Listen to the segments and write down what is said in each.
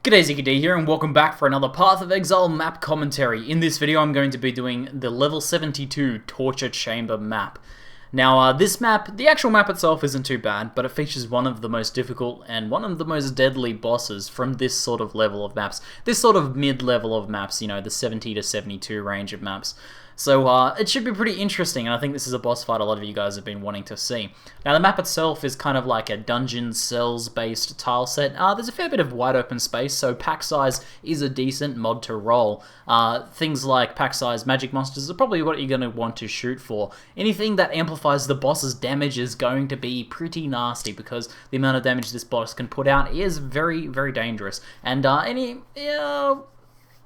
G'day, ZiggyD here, and welcome back for another Path of Exile map commentary. In this video, I'm going to be doing the level 72 Torture Chamber map. Now, this map, the actual map itself isn't too bad, but it features one of the most difficult and one of the most deadly bosses from this sort of level of maps. This sort of mid-level of maps, you know, the 70 to 72 range of maps. So it should be pretty interesting, and I think this is a boss fight a lot of you guys have been wanting to see. Now the map itself is kind of like a dungeon cells based tile set. There's a fair bit of wide open space, so pack size is a decent mod to roll. Things like pack size magic monsters are probably what you're going to want to shoot for. Anything that amplifies the boss's damage is going to be pretty nasty, because the amount of damage this boss can put out is very, very dangerous. And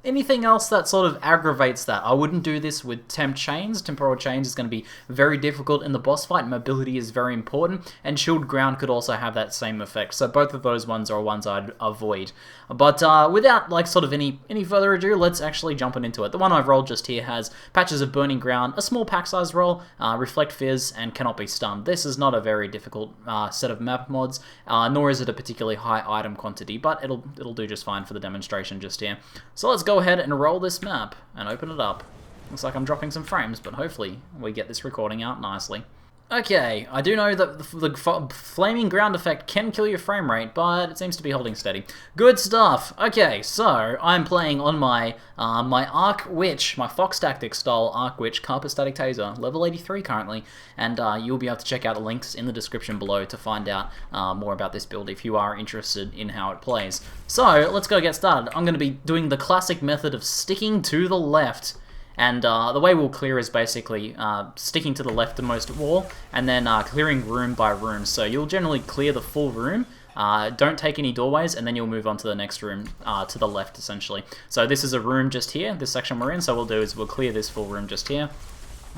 anything else that sort of aggravates that. I wouldn't do this with temp chains. Temporal chains is going to be very difficult in the boss fight. Mobility is very important, and shield ground could also have that same effect. So both of those ones are ones I'd avoid. But without like sort of any further ado, let's actually jump into it. The one I've rolled just here has patches of burning ground, a small pack size roll, reflect fizz, and cannot be stunned. This is not a very difficult set of map mods, nor is it a particularly high item quantity, but it'll do just fine for the demonstration just here. So let's go ahead and roll this map and open it up. Looks like I'm dropping some frames, but hopefully we get this recording out nicely. Okay, I do know that the flaming ground effect can kill your frame rate, but it seems to be holding steady. Good stuff. Okay, so I'm playing on my my Arc Witch, my Fox Tactics style Arc Witch Carpet Static Taser, level 83 currently, and you'll be able to check out the links in the description below to find out more about this build if you are interested in how it plays. So let's go get started. I'm going to be doing the classic method of sticking to the left. And the way we'll clear is basically sticking to the leftmost wall and then clearing room by room. So you'll generally clear the full room, don't take any doorways, and then you'll move on to the next room to the left, essentially. So this is a room just here, this section we're in, so what we'll do is we'll clear this full room just here.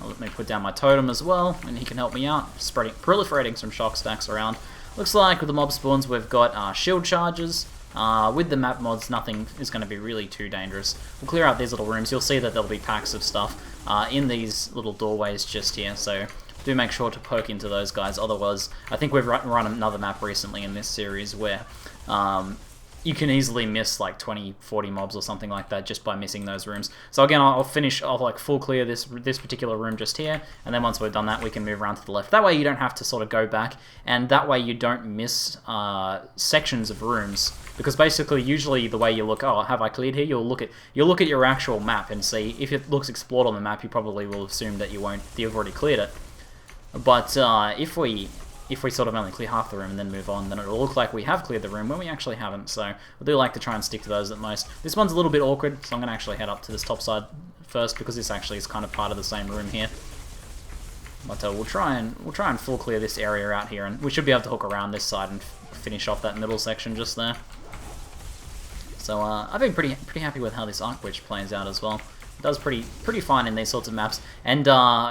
Let me put down my totem as well, and he can help me out, proliferating some shock stacks around. Looks like with the mob spawns we've got shield charges. With the map mods, nothing is going to be really too dangerous. We'll clear out these little rooms. You'll see that there'll be packs of stuff in these little doorways just here, so do make sure to poke into those guys. Otherwise, I think we've run another map recently in this series where you can easily miss like 20, 40 mobs or something like that just by missing those rooms. So again, I'll like full clear this particular room just here, and then once we've done that, we can move around to the left. That way you don't have to sort of go back, and that way you don't miss sections of rooms. Because basically, usually the way you look, oh, have I cleared here? You'll look at your actual map and see if it looks explored on the map. You probably will assume that you've already cleared it. But if we sort of only clear half the room and then move on, then it'll look like we have cleared the room when we actually haven't. So I do like to try and stick to those at most. This one's a little bit awkward, so I'm going to actually head up to this top side first, because this actually is kind of part of the same room here. But we'll try and full clear this area out here, and we should be able to hook around this side and finish off that middle section just there. So I've been pretty happy with how this Arc Witch plays out as well. It does pretty fine in these sorts of maps, and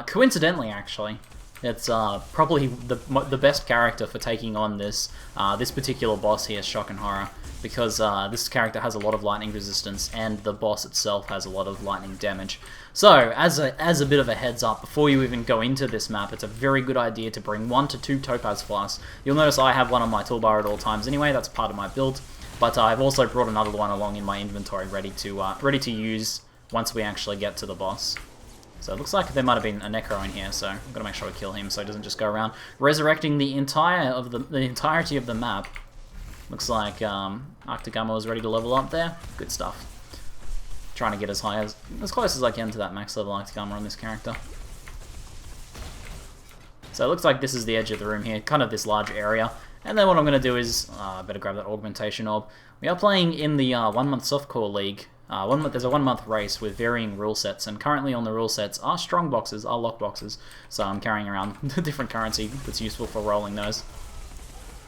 coincidentally, actually, it's probably the best character for taking on this particular boss here, Shock and Horror, because this character has a lot of lightning resistance, and the boss itself has a lot of lightning damage. So, as a bit of a heads up, before you even go into this map, it's a very good idea to bring 1 to 2 Topaz flasks. You'll notice I have one on my toolbar at all times anyway. That's part of my build. But I've also brought another one along in my inventory, ready to use once we actually get to the boss. So it looks like there might have been a Necro in here, so I'm gonna make sure we kill him so he doesn't just go around resurrecting the entirety of the map. Looks like Arctic Ammo is ready to level up there. Good stuff. Trying to get as close as I can to that max level Arctic Armor on this character. So it looks like this is the edge of the room here, kind of this large area. And then what I'm going to do is, I better grab that augmentation orb. We are playing in the 1 month softcore league. There's a 1 month race with varying rule sets, and currently on the rule sets are strong boxes, are lock boxes. So I'm carrying around the different currency that's useful for rolling those.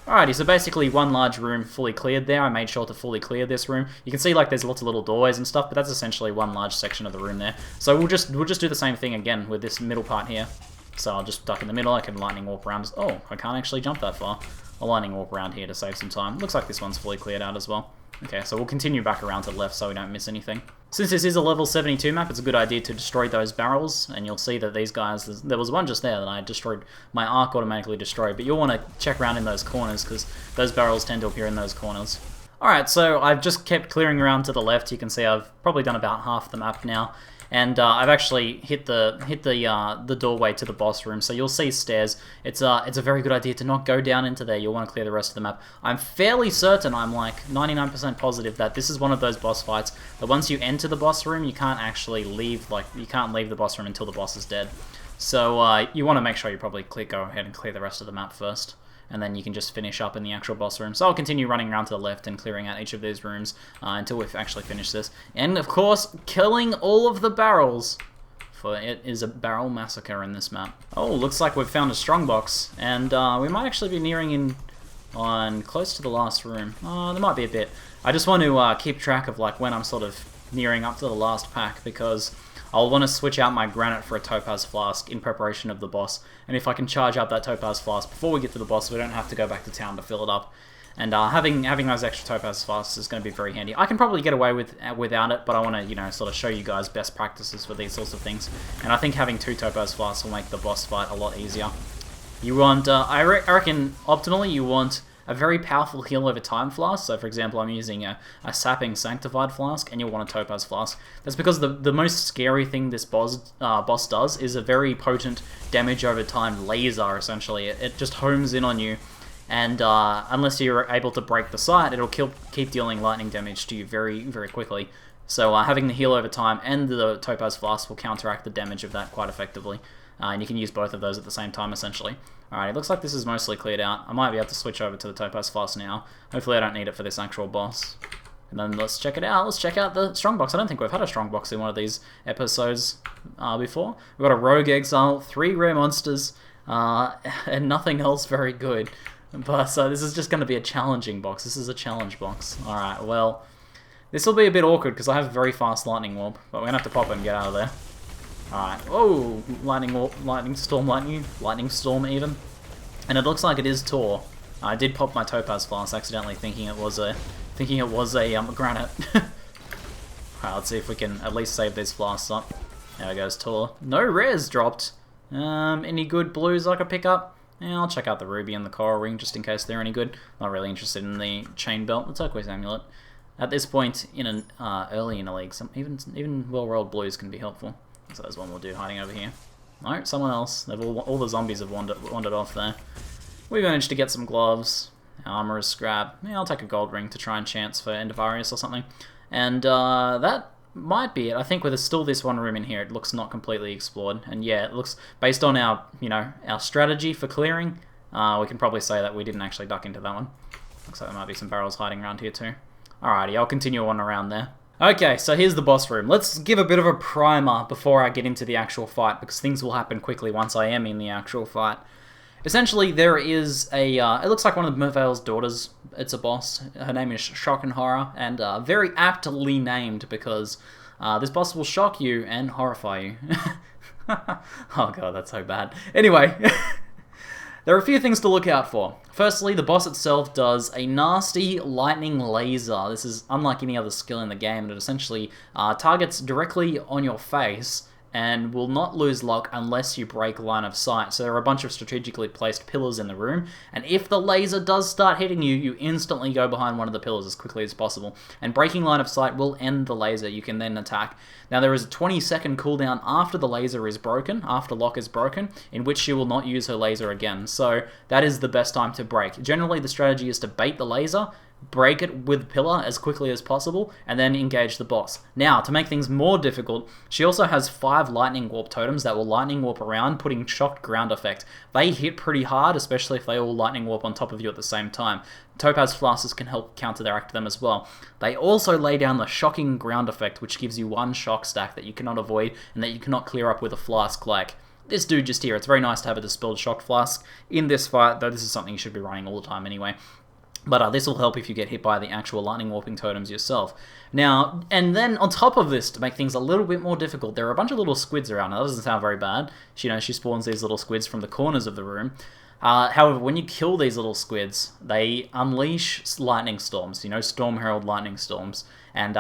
Alrighty, so basically one large room fully cleared there. I made sure to fully clear this room. You can see like there's lots of little doorways and stuff, but that's essentially one large section of the room there. So we'll just do the same thing again with this middle part here. So I'll just duck in the middle. I can lightning warp around. Oh, I can't actually jump that far. I'll lightning warp around here to save some time. Looks like this one's fully cleared out as well. Okay, so we'll continue back around to the left so we don't miss anything. Since this is a level 72 map, it's a good idea to destroy those barrels, and you'll see that these guys, there was one just there that I destroyed, my arc automatically destroyed, but you'll want to check around in those corners, because those barrels tend to appear in those corners. Alright, so I've just kept clearing around to the left. You can see I've probably done about half the map now. And I've actually hit the doorway to the boss room, so you'll see stairs. It's a very good idea to not go down into there. You'll want to clear the rest of the map. I'm fairly certain, I'm like 99% positive that this is one of those boss fights that once you enter the boss room, you can't actually leave. Like, you can't leave the boss room until the boss is dead. So you want to make sure you probably go ahead and clear the rest of the map first, and then you can just finish up in the actual boss room. So I'll continue running around to the left and clearing out each of these rooms until we've actually finished this. And of course, killing all of the barrels, for it is a barrel massacre in this map. Oh, looks like we've found a strongbox, and we might actually be nearing in on close to the last room. There might be a bit. I just want to keep track of like when I'm sort of nearing up to the last pack, because I'll want to switch out my granite for a Topaz flask in preparation of the boss, and if I can charge up that Topaz flask before we get to the boss, we don't have to go back to town to fill it up. And having those extra Topaz flasks is going to be very handy. I can probably get away without it, but I want to, sort of show you guys best practices for these sorts of things. And I think having 2 Topaz flasks will make the boss fight a lot easier. You want, I reckon, optimally, you want a very powerful heal over time flask. So for example, I'm using a sapping sanctified flask, and you'll want a Topaz flask. That's because the most scary thing this boss does is a very potent damage over time laser, essentially. It just homes in on you, and unless you're able to break the sight, it'll keep dealing lightning damage to you very, very quickly. So having the heal over time and the Topaz flask will counteract the damage of that quite effectively. And you can use both of those at the same time, essentially. Alright, it looks like this is mostly cleared out. I might be able to switch over to the Topaz flask now. Hopefully I don't need it for this actual boss. And then let's check it out. Let's check out the strongbox. I don't think we've had a strongbox in one of these episodes before. We've got a Rogue Exile, 3 rare monsters, and nothing else very good. But so this is just going to be a challenging box. This is a challenge box. Alright, well, this will be a bit awkward because I have a very fast lightning warp, but we're going to have to pop it and get out of there. Alright, oh, lightning storm even. And it looks like it is Tor. I did pop my Topaz flask accidentally, thinking it was a granite. Alright, let's see if we can at least save these flasks up. There goes Tor. No rares dropped. Any good blues I could pick up? Yeah, I'll check out the ruby and the coral ring just in case they're any good. Not really interested in the chain belt, the turquoise amulet. At this point, early in a league, even well-rolled blues can be helpful. So there's one we'll do hiding over here. No, someone else. All the zombies have wandered off there. We managed to get some gloves. Armor is scrap. Yeah, I'll take a gold ring to try and chance for End of Arius or something. And that might be it. I think with still this one room in here, it looks not completely explored. And yeah, it looks, based on our strategy for clearing, we can probably say that we didn't actually duck into that one. Looks like there might be some barrels hiding around here too. Alrighty, I'll continue on around there. Okay, so here's the boss room. Let's give a bit of a primer before I get into the actual fight, because things will happen quickly once I am in the actual fight. Essentially, there is a, it looks like one of Merveil's daughters. It's a boss. Her name is Shock and Horror, and very aptly named because this boss will shock you and horrify you. Oh god, that's so bad. Anyway, there are a few things to look out for. Firstly, the boss itself does a nasty lightning laser. This is unlike any other skill in the game, and it essentially targets directly on your face and will not lose luck unless you break line of sight. So there are a bunch of strategically placed pillars in the room, and if the laser does start hitting you, you instantly go behind one of the pillars as quickly as possible. And breaking line of sight will end the laser. You can then attack. Now there is a 20-second cooldown after the laser is broken, after lock is broken, in which she will not use her laser again. So that is the best time to break. Generally the strategy is to bait the laser, break it with pillar as quickly as possible, and then engage the boss. Now, to make things more difficult, she also has 5 lightning warp totems that will lightning warp around, putting shocked ground effect. They hit pretty hard, especially if they all lightning warp on top of you at the same time. Topaz flasks can help counteract them as well. They also lay down the shocking ground effect, which gives you 1 shock stack that you cannot avoid and that you cannot clear up with a flask like this dude just here. It's very nice to have a dispelled shock flask in this fight, though this is something you should be running all the time anyway. But this will help if you get hit by the actual lightning warping totems yourself. Now, and then on top of this, to make things a little bit more difficult, there are a bunch of little squids around. Now, that doesn't sound very bad. She spawns these little squids from the corners of the room. However, when you kill these little squids, they unleash lightning storms, Storm Herald lightning storms. And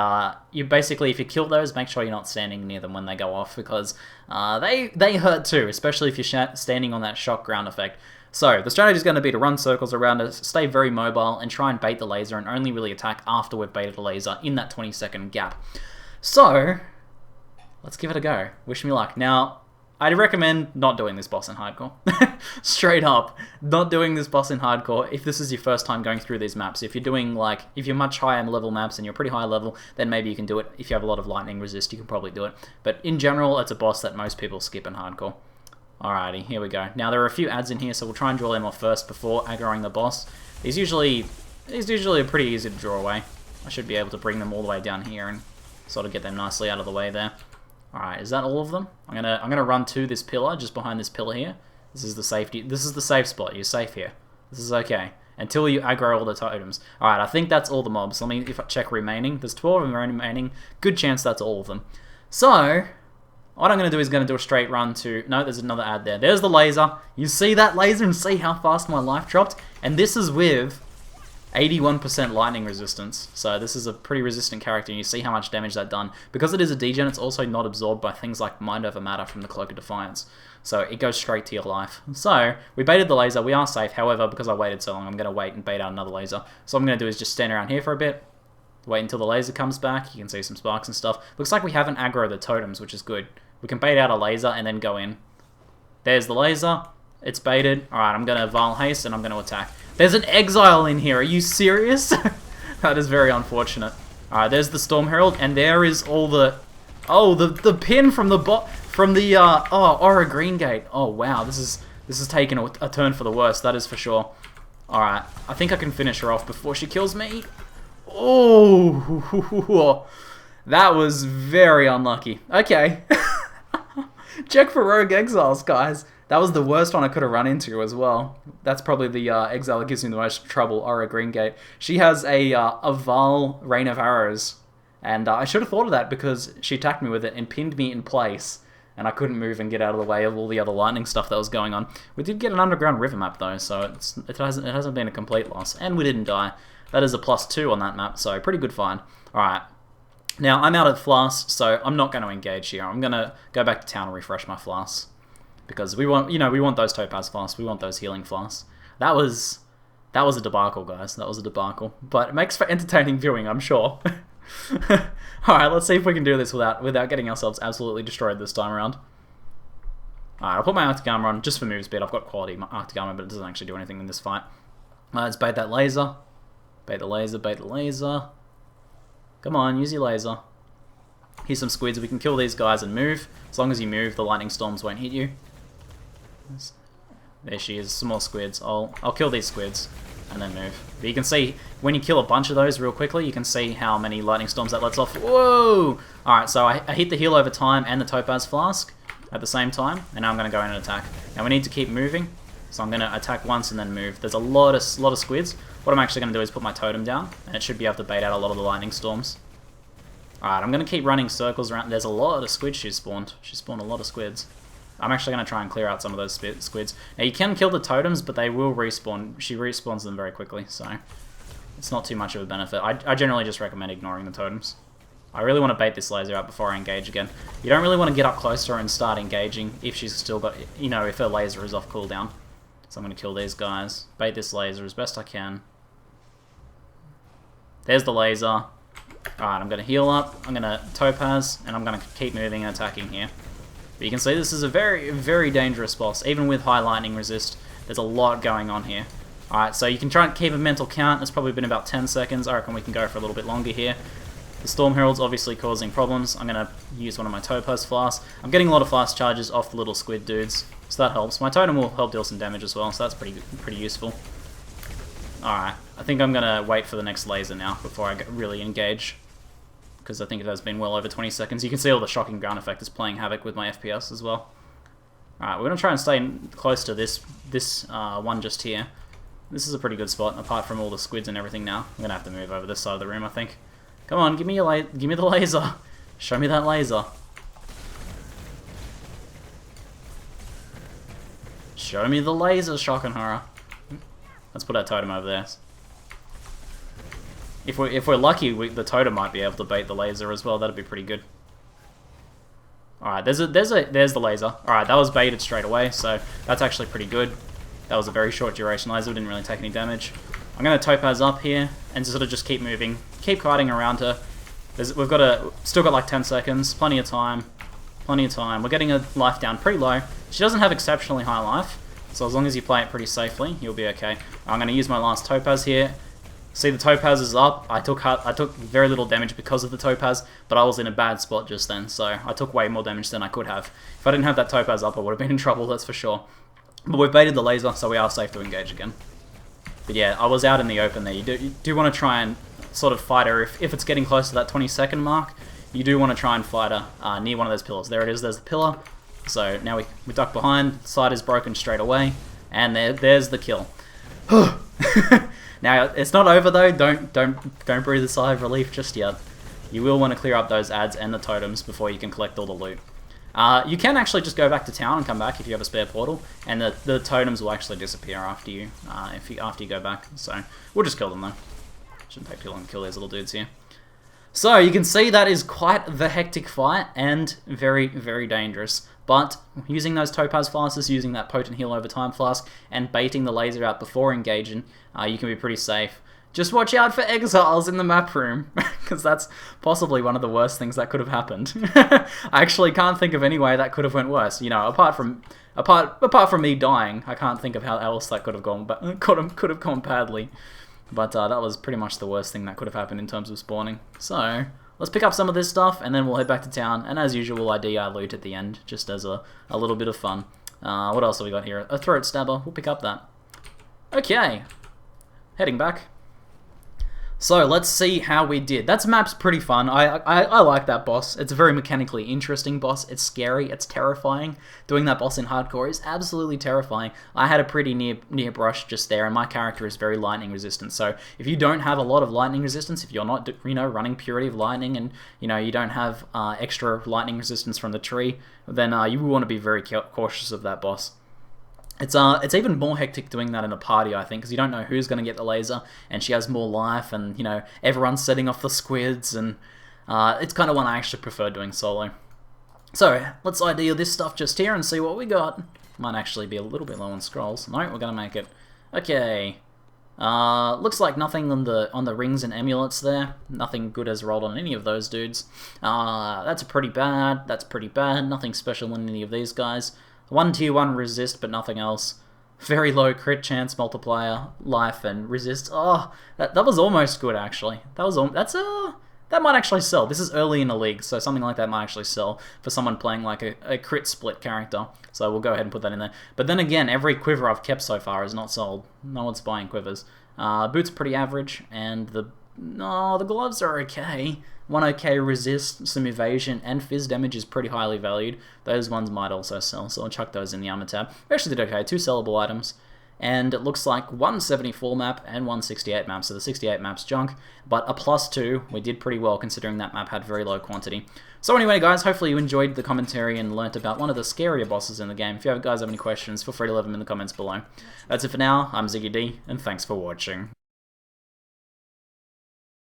you basically, if you kill those, make sure you're not standing near them when they go off, because they hurt too, especially if you're standing on that shock ground effect. So the strategy is going to be to run circles around us, stay very mobile, and try and bait the laser, and only really attack after we've baited the laser in that 20-second gap. So let's give it a go. Wish me luck. Now, I'd recommend not doing this boss in hardcore. Straight up, not doing this boss in hardcore if this is your first time going through these maps. If you're doing if you're much higher level maps and you're pretty high level, then maybe you can do it. If you have a lot of lightning resist, you can probably do it. But in general, it's a boss that most people skip in hardcore. Alrighty, here we go. Now there are a few ads in here, so we'll try and draw them off first before aggroing the boss. He's usually pretty easy to draw away. I should be able to bring them all the way down here and sort of get them nicely out of the way there. Alright, is that all of them? I'm gonna run to this pillar, just behind this pillar here. This is the safe spot. You're safe here. This is okay. Until you aggro all the totems. Alright, I think that's all the mobs. Let me check remaining. There's 12 of them remaining. Good chance that's all of them. So, what I'm going to do is do a straight run to... No, there's another ad there. There's the laser. You see that laser and see how fast my life dropped? And this is with 81% lightning resistance. So this is a pretty resistant character, and you see how much damage that done. Because it is a degen, it's also not absorbed by things like Mind Over Matter from the Cloak of Defiance. So it goes straight to your life. So, we baited the laser, we are safe. However, because I waited so long, I'm going to wait and bait out another laser. So what I'm going to do is just stand around here for a bit, wait until the laser comes back. You can see some sparks and stuff. Looks like we haven't aggroed the totems, which is good. We can bait out a laser and then go in. There's the laser. It's baited. Alright, I'm going to Vile Haste and I'm going to attack. There's an Exile in here. Are you serious? That is very unfortunate. Alright, there's the Storm Herald, and there is all the... Oh, the pin from the Aura Green Gate. Oh, wow. This is taking a turn for the worse. That is for sure. Alright, I think I can finish her off before she kills me. Oh, that was very unlucky. Okay. Check for Rogue Exiles, guys. That was the worst one I could have run into as well. That's probably the exile that gives me the most trouble, Aura Greengate. She has a Val Rain of Arrows, and I should have thought of that because she attacked me with it and pinned me in place, and I couldn't move and get out of the way of all the other lightning stuff that was going on. We did get an underground river map though, so it hasn't been a complete loss, and we didn't die. That is a +2 on that map, so pretty good find. Alright. Now, I'm out of flasks, so I'm not going to engage here. I'm going to go back to town and refresh my flasks. Because we want, we want those Topaz flasks. We want those healing flasks. That was a debacle, guys. That was a debacle. But it makes for entertaining viewing, I'm sure. Alright, let's see if we can do this without getting ourselves absolutely destroyed this time around. Alright, I'll put my Arctic Armor on just for move speed. I've got quality Arctic Armor, but it doesn't actually do anything in this fight. Let's bait that laser. Bait the laser, bait the laser. Come on, use your laser. Here's some squids. We can kill these guys and move. As long as you move, the lightning storms won't hit you. There she is. Some more squids. I'll kill these squids and then move. But you can see, when you kill a bunch of those real quickly, you can see how many lightning storms that lets off. Whoa! Alright, so I hit the heal over time and the Topaz Flask at the same time, and now I'm going to go in and attack. Now we need to keep moving, so I'm going to attack once and then move. There's a lot of squids. What I'm actually going to do is put my totem down, and it should be able to bait out a lot of the lightning storms. Alright, I'm going to keep running circles around. There's a lot of squids she's spawned. She spawned a lot of squids. I'm actually going to try and clear out some of those squids. Now, you can kill the totems, but they will respawn. She respawns them very quickly, so it's not too much of a benefit. I generally just recommend ignoring the totems. I really want to bait this laser out before I engage again. You don't really want to get up close to her and start engaging if she's still got, if her laser is off cooldown. So I'm going to kill these guys. Bait this laser as best I can. There's the laser. Alright, I'm going to heal up. I'm going to Topaz, and I'm going to keep moving and attacking here. But you can see this is a very, very dangerous boss. Even with high lightning resist, there's a lot going on here. Alright, so you can try and keep a mental count. It's probably been about 10 seconds. I reckon we can go for a little bit longer here. The Storm Herald's obviously causing problems. I'm going to use one of my Topaz flasks. I'm getting a lot of fast charges off the little squid dudes, so that helps. My totem will help deal some damage as well, so that's pretty useful. Alright, I think I'm going to wait for the next laser now before I really engage, because I think it has been well over 20 seconds. You can see all the shocking ground effect is playing havoc with my FPS as well. Alright, we're going to try and stay close to this one just here. This is a pretty good spot, apart from all the squids and everything now. I'm going to have to move over this side of the room, I think. Come on, give me the laser. Show me that laser. Show me the laser, shock and horror. Let's put our totem over there. If we're lucky, the totem might be able to bait the laser as well. That'd be pretty good. Alright, there's the laser. Alright, that was baited straight away, so that's actually pretty good. That was a very short duration laser, didn't really take any damage. I'm going to Topaz up here and sort of just keep moving, keep kiting around her. We've got still got like 10 seconds, plenty of time. We're getting her life down pretty low. She doesn't have exceptionally high life, so as long as you play it pretty safely, you'll be okay. I'm going to use my last Topaz here. See, the Topaz is up. I took very little damage because of the Topaz, but I was in a bad spot just then, so I took way more damage than I could have. If I didn't have that Topaz up, I would have been in trouble, that's for sure. But we've baited the laser, so we are safe to engage again. But yeah, I was out in the open there. You do want to try and sort of fight her. If it's getting close to that 20-second mark, you do want to try and fight her near one of those pillars. There it is, there's the pillar. So now we duck behind, side is broken straight away, and there's the kill. Now, it's not over though, don't breathe a sigh of relief just yet. You will want to clear up those adds and the totems before you can collect all the loot. You can actually just go back to town and come back if you have a spare portal, and the totems will actually disappear after you go back. So we'll just kill them though. Shouldn't take too long to kill these little dudes here. So you can see that is quite the hectic fight and very, very dangerous. But using those Topaz flasks, using that potent heal over time flask, and baiting the laser out before engaging, you can be pretty safe. Just watch out for exiles in the map room, because that's possibly one of the worst things that could have happened. I actually can't think of any way that could have went worse. You know, apart from me dying, I can't think of how else that could have gone badly. But that was pretty much the worst thing that could have happened in terms of spawning. So let's pick up some of this stuff, and then we'll head back to town. And as usual, I DR loot at the end, just as a little bit of fun. What else have we got here? A throat stabber. We'll pick up that. Okay, heading back. So let's see how we did. That map's pretty fun. I like that boss. It's a very mechanically interesting boss. It's scary. It's terrifying. Doing that boss in hardcore is absolutely terrifying. I had a pretty near brush just there, and my character is very lightning resistant. So if you don't have a lot of lightning resistance, if you're not running Purity of Lightning, and you don't have extra lightning resistance from the tree, then you will want to be very cautious of that boss. It's even more hectic doing that in a party, I think, because you don't know who's going to get the laser, and she has more life, and, everyone's setting off the squids, and it's kind of one I actually prefer doing solo. So, let's idea this stuff just here and see what we got. Might actually be a little bit low on scrolls. No, we're going to make it. Okay. Looks like nothing on the rings and amulets there. Nothing good has rolled on any of those dudes. That's pretty bad. Nothing special in any of these guys. 1 tier 1 resist, but nothing else. Very low crit chance multiplier, life, and resist. Oh, that was almost good, actually. That might actually sell. This is early in the league, so something like that might actually sell for someone playing like a crit split character. So we'll go ahead and put that in there. But then again, every quiver I've kept so far is not sold. No one's buying quivers. Boots are pretty average, and the gloves are okay. 1 okay resist, some evasion, and fizz damage is pretty highly valued. Those ones might also sell, so I'll chuck those in the armor tab. We actually did okay, 2 sellable items. And it looks like 174 map and 168 map, so the 68 map's junk, but a +2, we did pretty well considering that map had very low quantity. So anyway guys, hopefully you enjoyed the commentary and learnt about one of the scarier bosses in the game. If you guys have any questions, feel free to leave them in the comments below. That's it for now, I'm ZiggyD, and thanks for watching.